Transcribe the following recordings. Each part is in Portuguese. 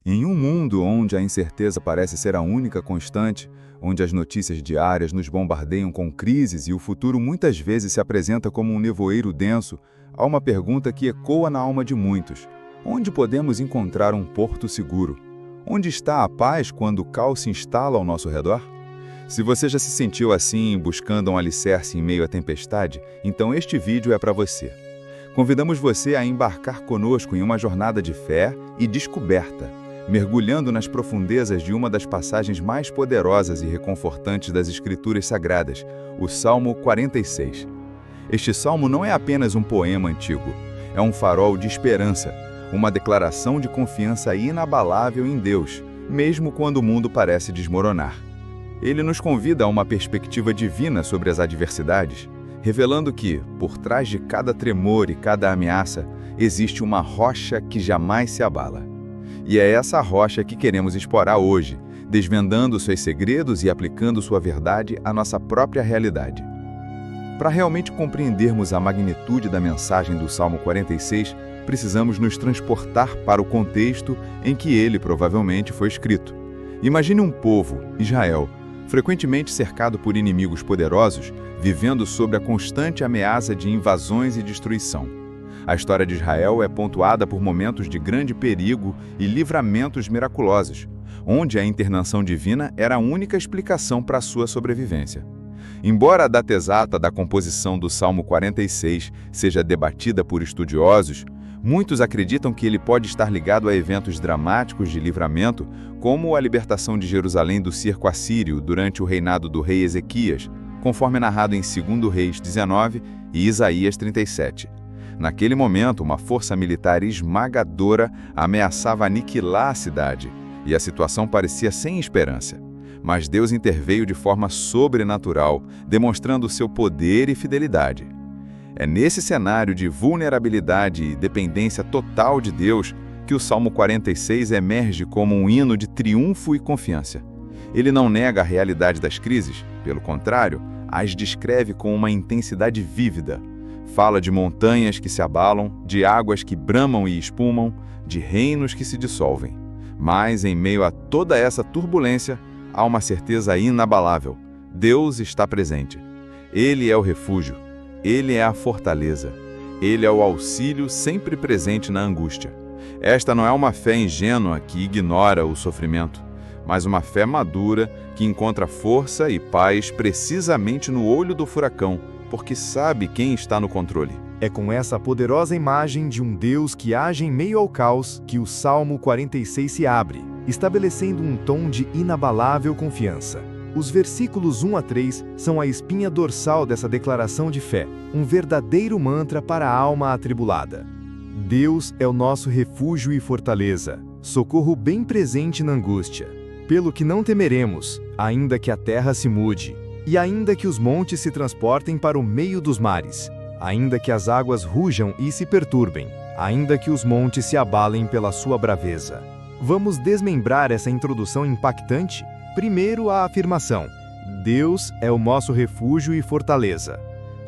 Em um mundo onde a incerteza parece ser a única constante, onde as notícias diárias nos bombardeiam com crises e o futuro muitas vezes se apresenta como um nevoeiro denso, há uma pergunta que ecoa na alma de muitos: onde podemos encontrar um porto seguro? Onde está a paz quando o caos se instala ao nosso redor? Se você já se sentiu assim, buscando um alicerce em meio à tempestade, então este vídeo é para você. Convidamos você a embarcar conosco em uma jornada de fé e descoberta, mergulhando nas profundezas de uma das passagens mais poderosas e reconfortantes das Escrituras Sagradas, o Salmo 46. Este salmo não é apenas um poema antigo, é um farol de esperança, uma declaração de confiança inabalável em Deus, mesmo quando o mundo parece desmoronar. Ele nos convida a uma perspectiva divina sobre as adversidades, revelando que, por trás de cada tremor e cada ameaça, existe uma rocha que jamais se abala. E é essa rocha que queremos explorar hoje, desvendando seus segredos e aplicando sua verdade à nossa própria realidade. Para realmente compreendermos a magnitude da mensagem do Salmo 46, precisamos nos transportar para o contexto em que ele provavelmente foi escrito. Imagine um povo, Israel, frequentemente cercado por inimigos poderosos, vivendo sob a constante ameaça de invasões e destruição. A história de Israel é pontuada por momentos de grande perigo e livramentos miraculosos, onde a intervenção divina era a única explicação para a sua sobrevivência. Embora a data exata da composição do Salmo 46 seja debatida por estudiosos, muitos acreditam que ele pode estar ligado a eventos dramáticos de livramento, como a libertação de Jerusalém do cerco assírio durante o reinado do rei Ezequias, conforme narrado em 2 Reis 19 e Isaías 37. Naquele momento, uma força militar esmagadora ameaçava aniquilar a cidade, e a situação parecia sem esperança. Mas Deus interveio de forma sobrenatural, demonstrando seu poder e fidelidade. É nesse cenário de vulnerabilidade e dependência total de Deus que o Salmo 46 emerge como um hino de triunfo e confiança. Ele não nega a realidade das crises, pelo contrário, as descreve com uma intensidade vívida. Fala de montanhas que se abalam, de águas que bramam e espumam, de reinos que se dissolvem. Mas, em meio a toda essa turbulência, há uma certeza inabalável: Deus está presente. Ele é o refúgio, Ele é a fortaleza, Ele é o auxílio sempre presente na angústia. Esta não é uma fé ingênua que ignora o sofrimento, mas uma fé madura que encontra força e paz precisamente no olho do furacão, porque sabe quem está no controle. É com essa poderosa imagem de um Deus que age em meio ao caos que o Salmo 46 se abre, estabelecendo um tom de inabalável confiança. Os versículos 1 a 3 são a espinha dorsal dessa declaração de fé, um verdadeiro mantra para a alma atribulada. Deus é o nosso refúgio e fortaleza, socorro bem presente na angústia. Pelo que não temeremos, ainda que a terra se mude, e ainda que os montes se transportem para o meio dos mares, ainda que as águas rujam e se perturbem, ainda que os montes se abalem pela sua braveza. Vamos desmembrar essa introdução impactante? Primeiro, a afirmação: Deus é o nosso refúgio e fortaleza.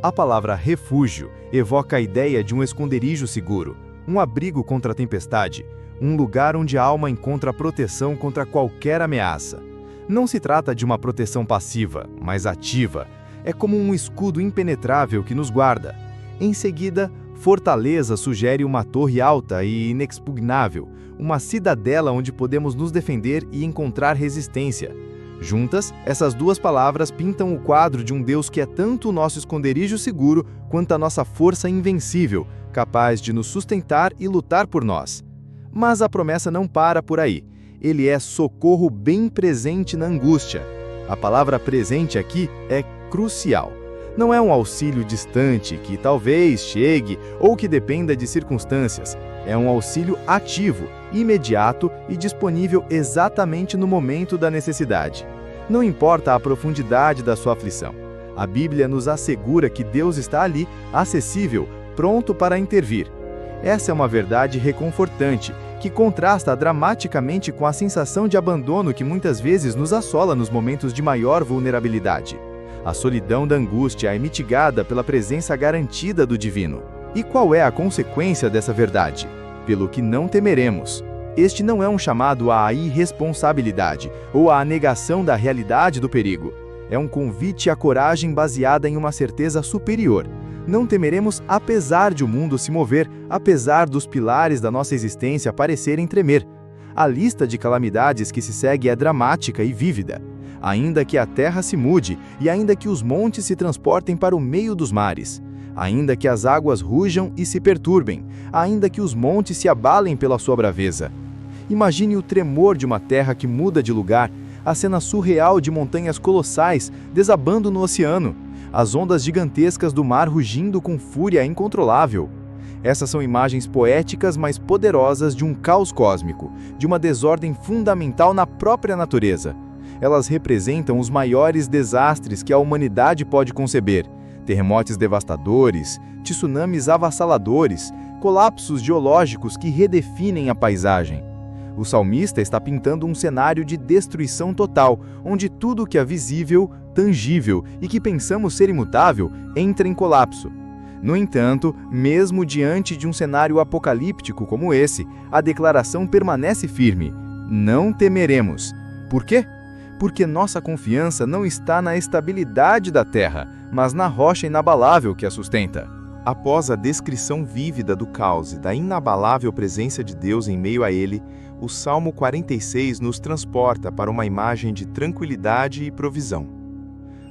A palavra refúgio evoca a ideia de um esconderijo seguro, um abrigo contra a tempestade, um lugar onde a alma encontra proteção contra qualquer ameaça. Não se trata de uma proteção passiva, mas ativa. É como um escudo impenetrável que nos guarda. Em seguida, fortaleza sugere uma torre alta e inexpugnável, uma cidadela onde podemos nos defender e encontrar resistência. Juntas, essas duas palavras pintam o quadro de um Deus que é tanto o nosso esconderijo seguro quanto a nossa força invencível, capaz de nos sustentar e lutar por nós. Mas a promessa não para por aí. Ele é socorro bem presente na angústia. A palavra presente aqui é crucial. Não é um auxílio distante que talvez chegue ou que dependa de circunstâncias. É um auxílio ativo, imediato e disponível exatamente no momento da necessidade. Não importa a profundidade da sua aflição. A Bíblia nos assegura que Deus está ali, acessível, pronto para intervir. Essa é uma verdade reconfortante, que contrasta dramaticamente com a sensação de abandono que muitas vezes nos assola nos momentos de maior vulnerabilidade. A solidão da angústia é mitigada pela presença garantida do divino. E qual é a consequência dessa verdade? Pelo que não temeremos. Este não é um chamado à irresponsabilidade ou à negação da realidade do perigo. É um convite à coragem baseada em uma certeza superior. Não temeremos apesar de o mundo se mover, apesar dos pilares da nossa existência parecerem tremer. A lista de calamidades que se segue é dramática e vívida. Ainda que a terra se mude e ainda que os montes se transportem para o meio dos mares, ainda que as águas rujam e se perturbem, ainda que os montes se abalem pela sua braveza. Imagine o tremor de uma terra que muda de lugar, a cena surreal de montanhas colossais desabando no oceano, as ondas gigantescas do mar rugindo com fúria incontrolável. Essas são imagens poéticas, mas poderosas de um caos cósmico, de uma desordem fundamental na própria natureza. Elas representam os maiores desastres que a humanidade pode conceber: terremotos devastadores, tsunamis avassaladores, colapsos geológicos que redefinem a paisagem. O salmista está pintando um cenário de destruição total, onde tudo que é visível, tangível e que pensamos ser imutável entra em colapso. No entanto, mesmo diante de um cenário apocalíptico como esse, a declaração permanece firme: não temeremos. Por quê? Porque nossa confiança não está na estabilidade da terra, mas na rocha inabalável que a sustenta. Após a descrição vívida do caos e da inabalável presença de Deus em meio a ele, o Salmo 46 nos transporta para uma imagem de tranquilidade e provisão.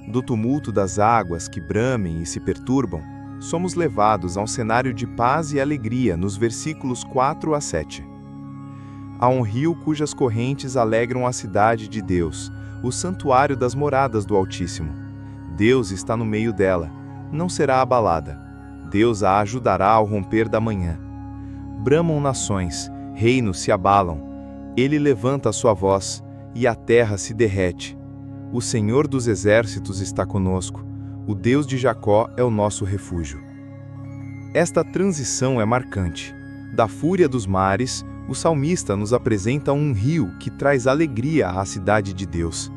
Do tumulto das águas que bramem e se perturbam, somos levados a um cenário de paz e alegria nos versículos 4 a 7. Há um rio cujas correntes alegram a cidade de Deus, o santuário das moradas do Altíssimo. Deus está no meio dela, não será abalada. Deus a ajudará ao romper da manhã. Bramam nações, reinos se abalam. Ele levanta a sua voz, e a terra se derrete. O Senhor dos exércitos está conosco. O Deus de Jacó é o nosso refúgio. Esta transição é marcante. Da fúria dos mares, o salmista nos apresenta um rio que traz alegria à cidade de Deus.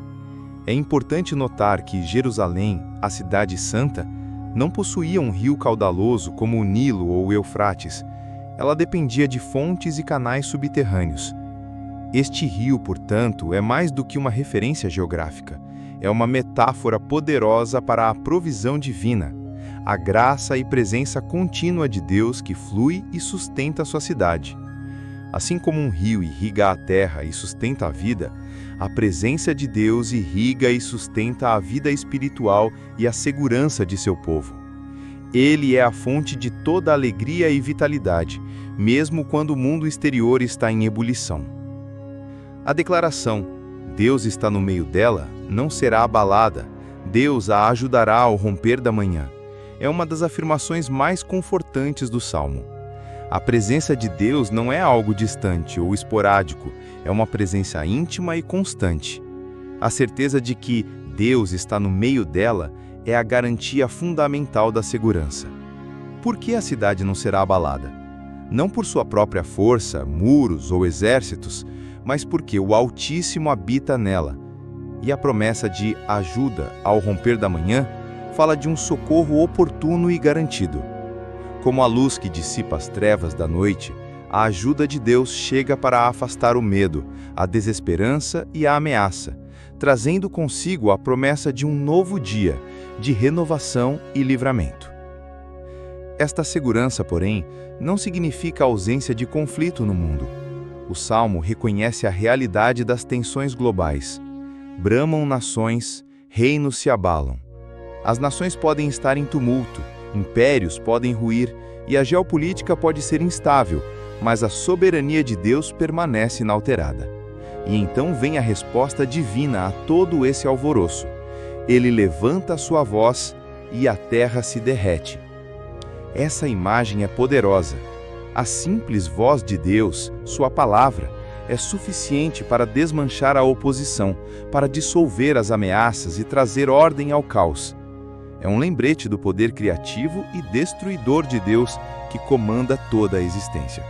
É importante notar que Jerusalém, a cidade santa, não possuía um rio caudaloso como o Nilo ou o Eufrates. Ela dependia de fontes e canais subterrâneos. Este rio, portanto, é mais do que uma referência geográfica. É uma metáfora poderosa para a provisão divina, a graça e presença contínua de Deus que flui e sustenta sua cidade. Assim como um rio irriga a terra e sustenta a vida, a presença de Deus irriga e sustenta a vida espiritual e a segurança de seu povo. Ele é a fonte de toda alegria e vitalidade, mesmo quando o mundo exterior está em ebulição. A declaração, Deus está no meio dela, não será abalada, Deus a ajudará ao romper da manhã, é uma das afirmações mais confortantes do Salmo. A presença de Deus não é algo distante ou esporádico, é uma presença íntima e constante. A certeza de que Deus está no meio dela é a garantia fundamental da segurança. Por que a cidade não será abalada? Não por sua própria força, muros ou exércitos, mas porque o Altíssimo habita nela. E a promessa de ajuda ao romper da manhã fala de um socorro oportuno e garantido. Como a luz que dissipa as trevas da noite, a ajuda de Deus chega para afastar o medo, a desesperança e a ameaça, trazendo consigo a promessa de um novo dia, de renovação e livramento. Esta segurança, porém, não significa ausência de conflito no mundo. O Salmo reconhece a realidade das tensões globais. Bramam nações, reinos se abalam. As nações podem estar em tumulto, impérios podem ruir e a geopolítica pode ser instável, mas a soberania de Deus permanece inalterada. E então vem a resposta divina a todo esse alvoroço. Ele levanta a sua voz e a terra se derrete. Essa imagem é poderosa. A simples voz de Deus, sua palavra, é suficiente para desmanchar a oposição, para dissolver as ameaças e trazer ordem ao caos. É um lembrete do poder criativo e destruidor de Deus que comanda toda a existência.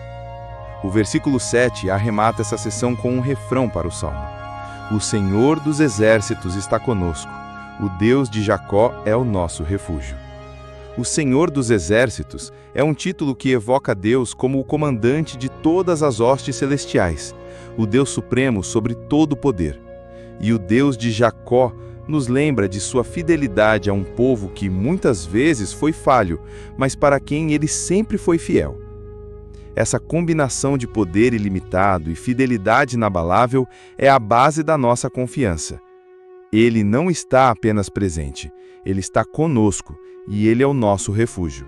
O versículo 7 arremata essa sessão com um refrão para o Salmo. O Senhor dos exércitos está conosco. O Deus de Jacó é o nosso refúgio. O Senhor dos Exércitos é um título que evoca Deus como o comandante de todas as hostes celestiais, o Deus supremo sobre todo o poder. E o Deus de Jacó nos lembra de sua fidelidade a um povo que muitas vezes foi falho, mas para quem ele sempre foi fiel. Essa combinação de poder ilimitado e fidelidade inabalável é a base da nossa confiança. Ele não está apenas presente, ele está conosco e ele é o nosso refúgio.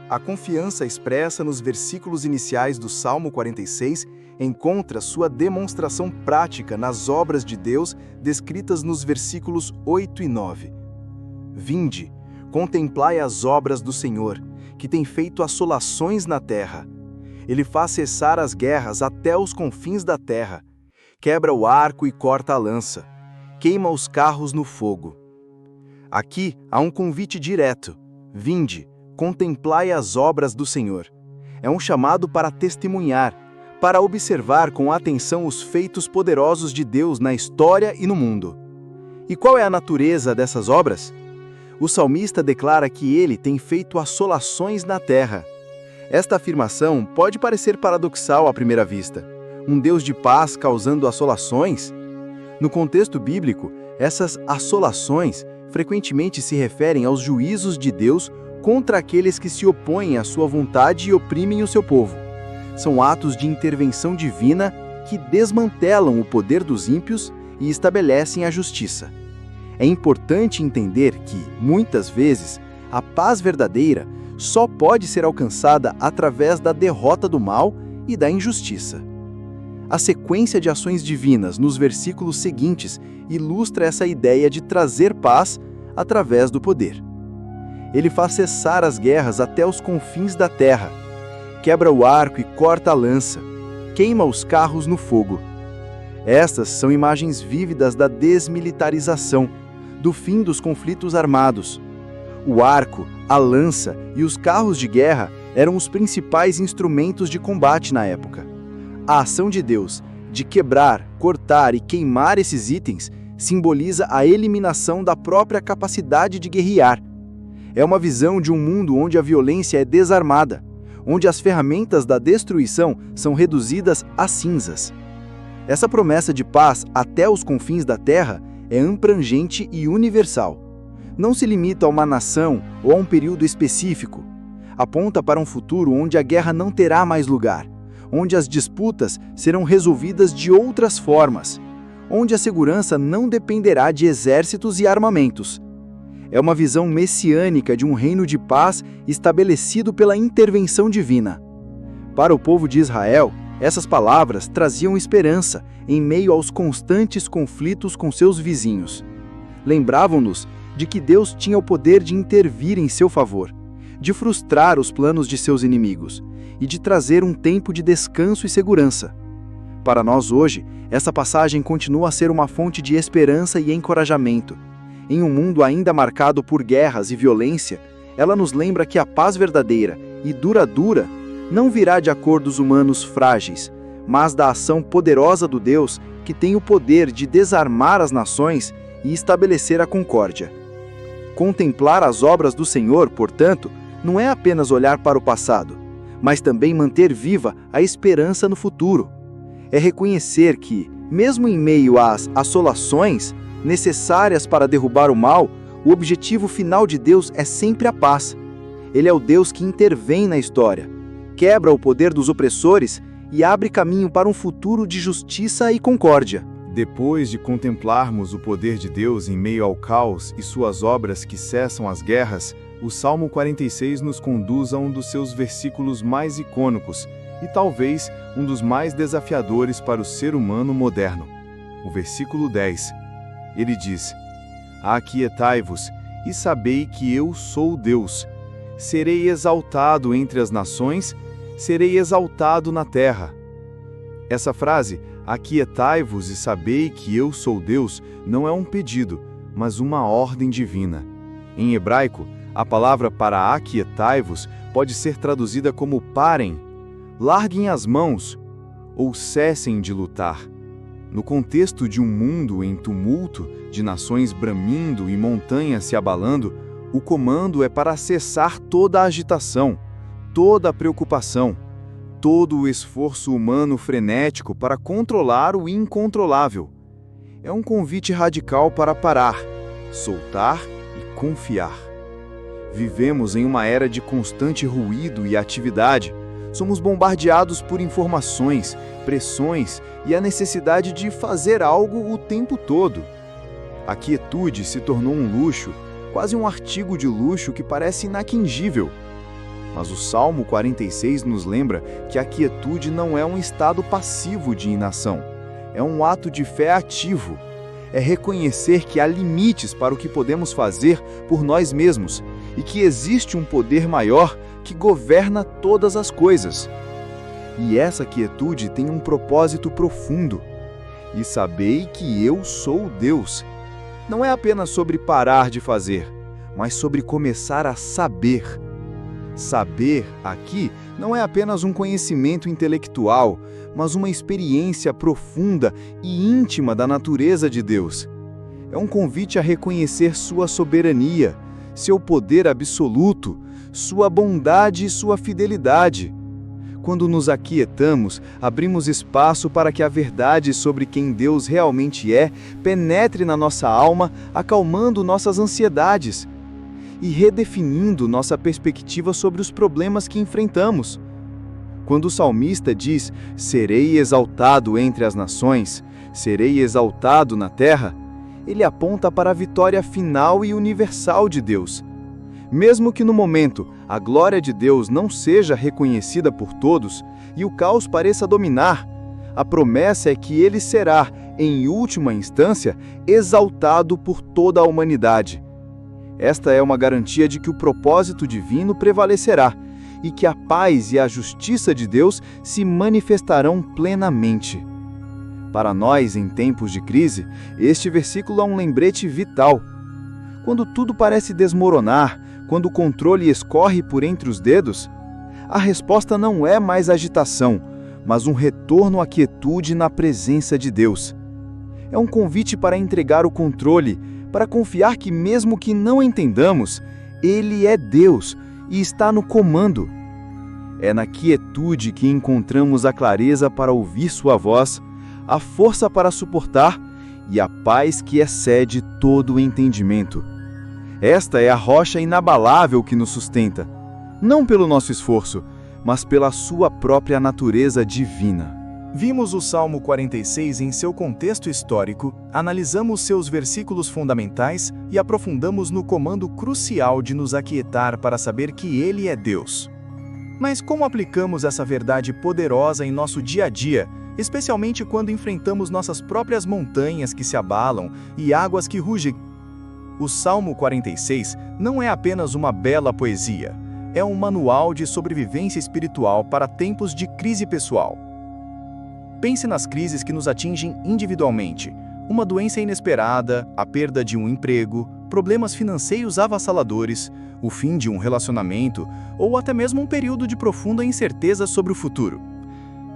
A confiança expressa nos versículos iniciais do Salmo 46 encontra sua demonstração prática nas obras de Deus descritas nos versículos 8 e 9. Vinde, contemplai as obras do Senhor, que tem feito assolações na terra. Ele faz cessar as guerras até os confins da terra, quebra o arco e corta a lança, queima os carros no fogo. Aqui há um convite direto. Vinde, contemplai as obras do Senhor. É um chamado para testemunhar, para observar com atenção os feitos poderosos de Deus na história e no mundo. E qual é a natureza dessas obras? O salmista declara que ele tem feito assolações na terra. Esta afirmação pode parecer paradoxal à primeira vista. Um Deus de paz causando assolações? No contexto bíblico, essas assolações frequentemente se referem aos juízos de Deus contra aqueles que se opõem à sua vontade e oprimem o seu povo. São atos de intervenção divina que desmantelam o poder dos ímpios e estabelecem a justiça. É importante entender que, muitas vezes, a paz verdadeira só pode ser alcançada através da derrota do mal e da injustiça. A sequência de ações divinas nos versículos seguintes ilustra essa ideia de trazer paz através do poder. Ele faz cessar as guerras até os confins da terra, quebra o arco e corta a lança, queima os carros no fogo. Estas são imagens vívidas da desmilitarização, do fim dos conflitos armados. O arco, a lança e os carros de guerra eram os principais instrumentos de combate na época. A ação de Deus de quebrar, cortar e queimar esses itens simboliza a eliminação da própria capacidade de guerrear. É uma visão de um mundo onde a violência é desarmada, onde as ferramentas da destruição são reduzidas a cinzas. Essa promessa de paz até os confins da terra é abrangente e universal. Não se limita a uma nação ou a um período específico. Aponta para um futuro onde a guerra não terá mais lugar, onde as disputas serão resolvidas de outras formas, onde a segurança não dependerá de exércitos e armamentos. É uma visão messiânica de um reino de paz estabelecido pela intervenção divina. Para o povo de Israel, essas palavras traziam esperança em meio aos constantes conflitos com seus vizinhos. Lembravam-nos de que Deus tinha o poder de intervir em seu favor, de frustrar os planos de seus inimigos e de trazer um tempo de descanso e segurança. Para nós hoje, essa passagem continua a ser uma fonte de esperança e encorajamento. Em um mundo ainda marcado por guerras e violência, ela nos lembra que a paz verdadeira e duradoura não virá de acordos humanos frágeis, mas da ação poderosa do Deus que tem o poder de desarmar as nações e estabelecer a concórdia. Contemplar as obras do Senhor, portanto, não é apenas olhar para o passado, mas também manter viva a esperança no futuro. É reconhecer que, mesmo em meio às assolações necessárias para derrubar o mal, o objetivo final de Deus é sempre a paz. Ele é o Deus que intervém na história, quebra o poder dos opressores e abre caminho para um futuro de justiça e concórdia. Depois de contemplarmos o poder de Deus em meio ao caos e suas obras que cessam as guerras, o Salmo 46 nos conduz a um dos seus versículos mais icônicos e talvez um dos mais desafiadores para o ser humano moderno. O versículo 10. Ele diz: Aquietai-vos e sabei que eu sou Deus. Serei exaltado entre as nações, serei exaltado na terra. Essa frase, aquietai-vos e sabei que eu sou Deus, não é um pedido, mas uma ordem divina. Em hebraico, a palavra para aquietai-vos pode ser traduzida como parem, larguem as mãos ou cessem de lutar. No contexto de um mundo em tumulto, de nações bramindo e montanhas se abalando, O comando é para cessar toda a agitação, toda a preocupação, todo o esforço humano frenético para controlar o incontrolável. É um convite radical para parar, soltar e confiar. Vivemos em uma era de constante ruído e atividade. Somos bombardeados por informações, pressões e a necessidade de fazer algo o tempo todo. A quietude se tornou um luxo, quase um artigo de luxo que parece inatingível. Mas o Salmo 46 nos lembra que a quietude não é um estado passivo de inação. É um ato de fé ativo. É reconhecer que há limites para o que podemos fazer por nós mesmos e que existe um poder maior que governa todas as coisas. E essa quietude tem um propósito profundo. E sabei que eu sou Deus. Não é apenas sobre parar de fazer, mas sobre começar a saber. Saber, aqui, não é apenas um conhecimento intelectual, mas uma experiência profunda e íntima da natureza de Deus. É um convite a reconhecer sua soberania, seu poder absoluto, sua bondade e sua fidelidade. Quando nos aquietamos, abrimos espaço para que a verdade sobre quem Deus realmente é penetre na nossa alma, acalmando nossas ansiedades e redefinindo nossa perspectiva sobre os problemas que enfrentamos. Quando o salmista diz: "Serei exaltado entre as nações, serei exaltado na terra", ele aponta para a vitória final e universal de Deus. Mesmo que no momento a glória de Deus não seja reconhecida por todos e o caos pareça dominar, a promessa é que ele será, em última instância, exaltado por toda a humanidade. Esta é uma garantia de que o propósito divino prevalecerá e que a paz e a justiça de Deus se manifestarão plenamente. Para nós, em tempos de crise, este versículo é um lembrete vital. Quando tudo parece desmoronar, quando o controle escorre por entre os dedos, a resposta não é mais agitação, mas um retorno à quietude na presença de Deus. É um convite para entregar o controle, para confiar que mesmo que não entendamos, Ele é Deus e está no comando. É na quietude que encontramos a clareza para ouvir sua voz, a força para suportar e a paz que excede todo o entendimento. Esta é a rocha inabalável que nos sustenta, não pelo nosso esforço, mas pela sua própria natureza divina. Vimos o Salmo 46 em seu contexto histórico, analisamos seus versículos fundamentais e aprofundamos no comando crucial de nos aquietar para saber que Ele é Deus. Mas como aplicamos essa verdade poderosa em nosso dia a dia, especialmente quando enfrentamos nossas próprias montanhas que se abalam e águas que rugem? O Salmo 46 não é apenas uma bela poesia, é um manual de sobrevivência espiritual para tempos de crise pessoal. Pense nas crises que nos atingem individualmente: uma doença inesperada, a perda de um emprego, problemas financeiros avassaladores, o fim de um relacionamento ou até mesmo um período de profunda incerteza sobre o futuro.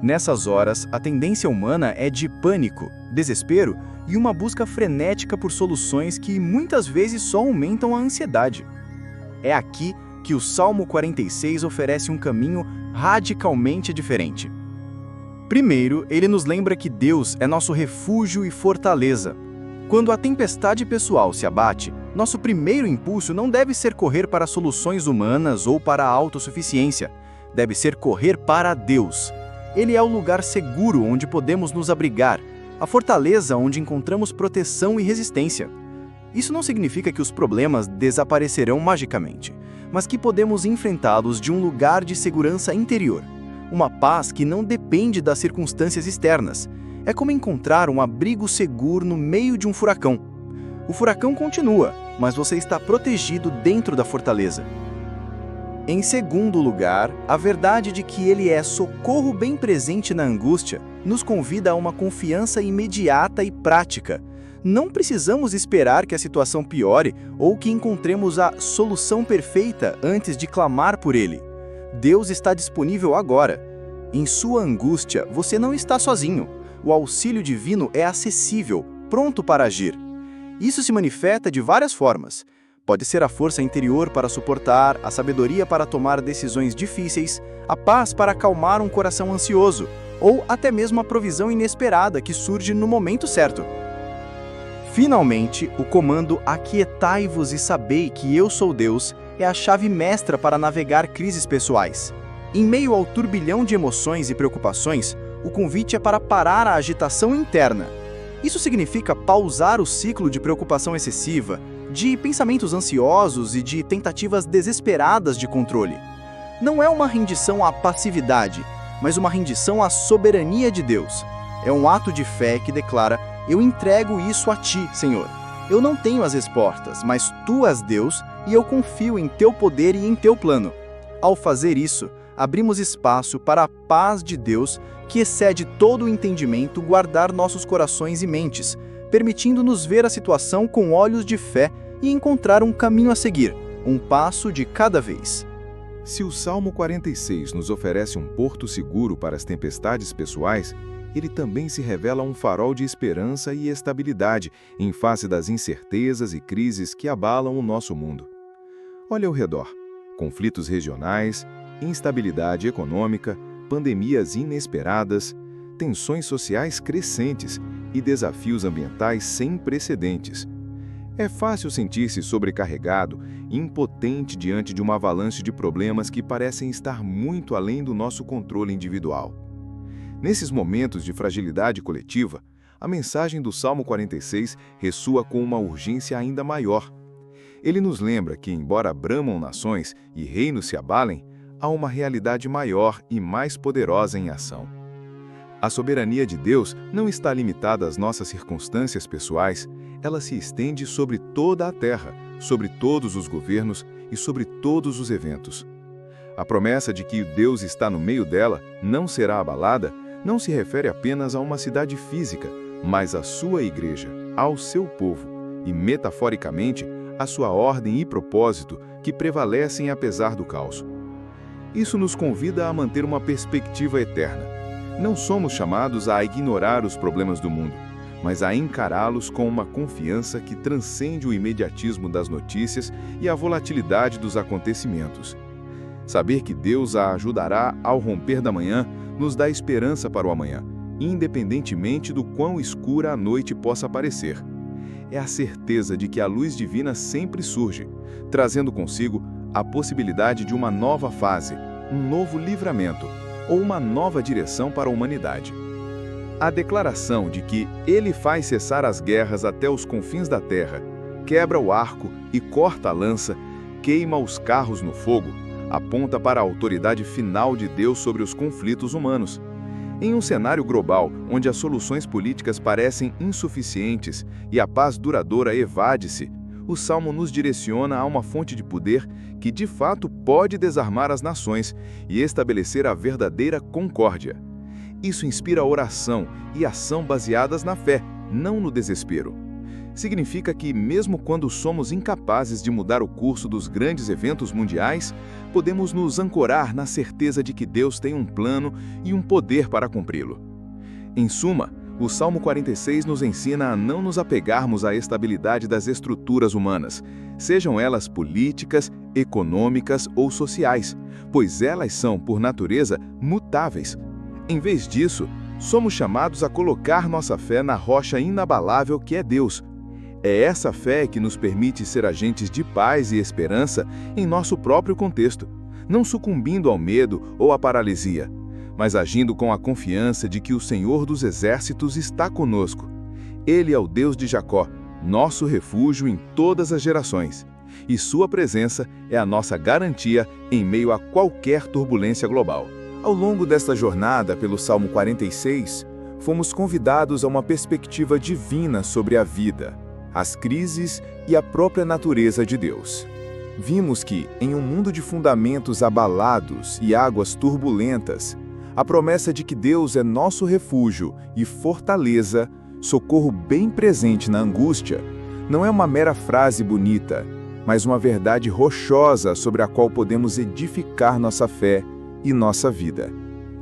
Nessas horas, a tendência humana é de pânico, desespero e uma busca frenética por soluções que muitas vezes só aumentam a ansiedade. É aqui que o Salmo 46 oferece um caminho radicalmente diferente. Primeiro, ele nos lembra que Deus é nosso refúgio e fortaleza. Quando a tempestade pessoal se abate, nosso primeiro impulso não deve ser correr para soluções humanas ou para a autossuficiência. Deve ser correr para Deus. Ele é o lugar seguro onde podemos nos abrigar, a fortaleza onde encontramos proteção e resistência. Isso não significa que os problemas desaparecerão magicamente, mas que podemos enfrentá-los de um lugar de segurança interior. Uma paz que não depende das circunstâncias externas. É como encontrar um abrigo seguro no meio de um furacão. O furacão continua, mas você está protegido dentro da fortaleza. Em segundo lugar, a verdade de que Ele é socorro bem presente na angústia nos convida a uma confiança imediata e prática. Não precisamos esperar que a situação piore ou que encontremos a solução perfeita antes de clamar por Ele. Deus está disponível agora. Em sua angústia, você não está sozinho. O auxílio divino é acessível, pronto para agir. Isso se manifesta de várias formas. Pode ser a força interior para suportar, a sabedoria para tomar decisões difíceis, a paz para acalmar um coração ansioso, ou até mesmo a provisão inesperada que surge no momento certo. Finalmente, o comando "Aquietai-vos e sabei que eu sou Deus" é a chave mestra para navegar crises pessoais. Em meio ao turbilhão de emoções e preocupações, o convite é para parar a agitação interna. Isso significa pausar o ciclo de preocupação excessiva, de pensamentos ansiosos e de tentativas desesperadas de controle. Não é uma rendição à passividade, mas uma rendição à soberania de Deus. É um ato de fé que declara: eu entrego isso a ti, Senhor. Eu não tenho as respostas, mas tu és Deus e eu confio em teu poder e em teu plano. Ao fazer isso, abrimos espaço para a paz de Deus, que excede todo o entendimento, guardar nossos corações e mentes, permitindo-nos ver a situação com olhos de fé e encontrar um caminho a seguir, um passo de cada vez. Se o Salmo 46 nos oferece um porto seguro para as tempestades pessoais, ele também se revela um farol de esperança e estabilidade em face das incertezas e crises que abalam o nosso mundo. Olhe ao redor: conflitos regionais, instabilidade econômica, pandemias inesperadas, tensões sociais crescentes e desafios ambientais sem precedentes. É fácil sentir-se sobrecarregado e impotente diante de uma avalanche de problemas que parecem estar muito além do nosso controle individual. Nesses momentos de fragilidade coletiva, a mensagem do Salmo 46 ressoa com uma urgência ainda maior. Ele nos lembra que, embora bramam nações e reinos se abalem, há uma realidade maior e mais poderosa em ação. A soberania de Deus não está limitada às nossas circunstâncias pessoais, ela se estende sobre toda a terra, sobre todos os governos e sobre todos os eventos. A promessa de que Deus está no meio dela não será abalada não se refere apenas a uma cidade física, mas à sua igreja, ao seu povo e, metaforicamente, à sua ordem e propósito que prevalecem apesar do caos. Isso nos convida a manter uma perspectiva eterna. Não somos chamados a ignorar os problemas do mundo, mas a encará-los com uma confiança que transcende o imediatismo das notícias e a volatilidade dos acontecimentos. Saber que Deus a ajudará ao romper da manhã nos dá esperança para o amanhã, independentemente do quão escura a noite possa parecer. É a certeza de que a luz divina sempre surge, trazendo consigo a possibilidade de uma nova fase, um novo livramento ou uma nova direção para a humanidade. A declaração de que Ele faz cessar as guerras até os confins da terra, quebra o arco e corta a lança, queima os carros no fogo, aponta para a autoridade final de Deus sobre os conflitos humanos. Em um cenário global onde as soluções políticas parecem insuficientes e a paz duradoura evade-se, o Salmo nos direciona a uma fonte de poder que de fato pode desarmar as nações e estabelecer a verdadeira concórdia. Isso inspira oração e ação baseadas na fé, não no desespero. Significa que, mesmo quando somos incapazes de mudar o curso dos grandes eventos mundiais, podemos nos ancorar na certeza de que Deus tem um plano e um poder para cumpri-lo. Em suma, o Salmo 46 nos ensina a não nos apegarmos à estabilidade das estruturas humanas, sejam elas políticas, econômicas ou sociais, pois elas são, por natureza, mutáveis. Em vez disso, somos chamados a colocar nossa fé na rocha inabalável que é Deus. É essa fé que nos permite ser agentes de paz e esperança em nosso próprio contexto, não sucumbindo ao medo ou à paralisia, mas agindo com a confiança de que o Senhor dos Exércitos está conosco. Ele é o Deus de Jacó, nosso refúgio em todas as gerações, e sua presença é a nossa garantia em meio a qualquer turbulência global. Ao longo desta jornada pelo Salmo 46, fomos convidados a uma perspectiva divina sobre a vida, as crises e a própria natureza de Deus. Vimos que, em um mundo de fundamentos abalados e águas turbulentas, a promessa de que Deus é nosso refúgio e fortaleza, socorro bem presente na angústia, não é uma mera frase bonita, mas uma verdade rochosa sobre a qual podemos edificar nossa fé e nossa vida.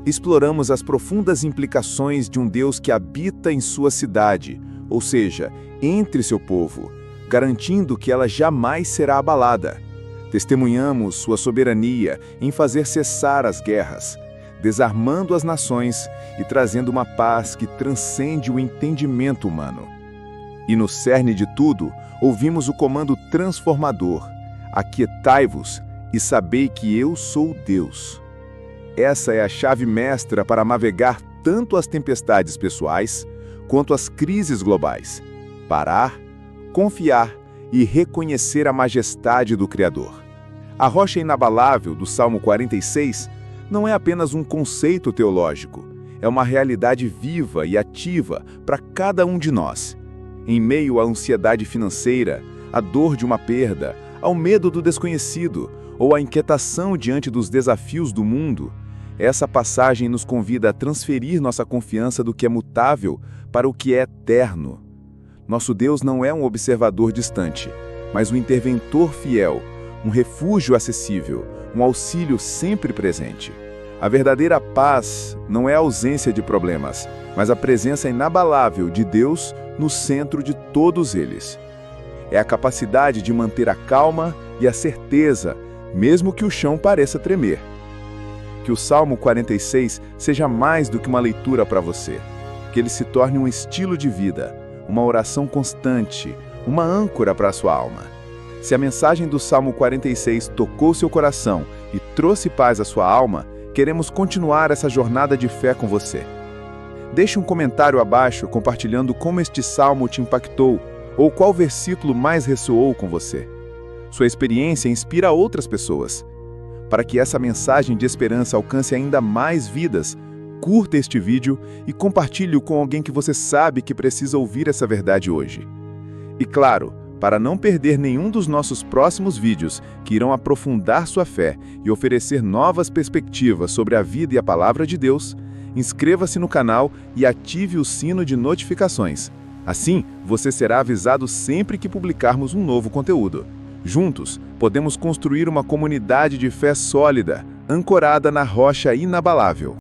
Exploramos as profundas implicações de um Deus que habita em sua cidade, ou seja, entre seu povo, garantindo que ela jamais será abalada. Testemunhamos sua soberania em fazer cessar as guerras, desarmando as nações e trazendo uma paz que transcende o entendimento humano. E no cerne de tudo, ouvimos o comando transformador: aquietai-vos e sabei que eu sou Deus. Essa é a chave mestra para navegar tanto as tempestades pessoais quanto as crises globais. Parar, confiar e reconhecer a majestade do Criador. A rocha inabalável do Salmo 46 não é apenas um conceito teológico, é uma realidade viva e ativa para cada um de nós. Em meio à ansiedade financeira, à dor de uma perda, ao medo do desconhecido ou à inquietação diante dos desafios do mundo, essa passagem nos convida a transferir nossa confiança do que é mutável para o que é eterno. Nosso Deus não é um observador distante, mas um interventor fiel, um refúgio acessível, um auxílio sempre presente. A verdadeira paz não é a ausência de problemas, mas a presença inabalável de Deus no centro de todos eles. É a capacidade de manter a calma e a certeza, mesmo que o chão pareça tremer. Que o Salmo 46 seja mais do que uma leitura para você, que ele se torne um estilo de vida, uma oração constante, uma âncora para a sua alma. Se a mensagem do Salmo 46 tocou seu coração e trouxe paz à sua alma, queremos continuar essa jornada de fé com você. Deixe um comentário abaixo compartilhando como este salmo te impactou ou qual versículo mais ressoou com você. Sua experiência inspira outras pessoas. Para que essa mensagem de esperança alcance ainda mais vidas, curta este vídeo e compartilhe-o com alguém que você sabe que precisa ouvir essa verdade hoje. E claro, para não perder nenhum dos nossos próximos vídeos que irão aprofundar sua fé e oferecer novas perspectivas sobre a vida e a palavra de Deus, inscreva-se no canal e ative o sino de notificações. Assim, você será avisado sempre que publicarmos um novo conteúdo. Juntos, podemos construir uma comunidade de fé sólida, ancorada na rocha inabalável.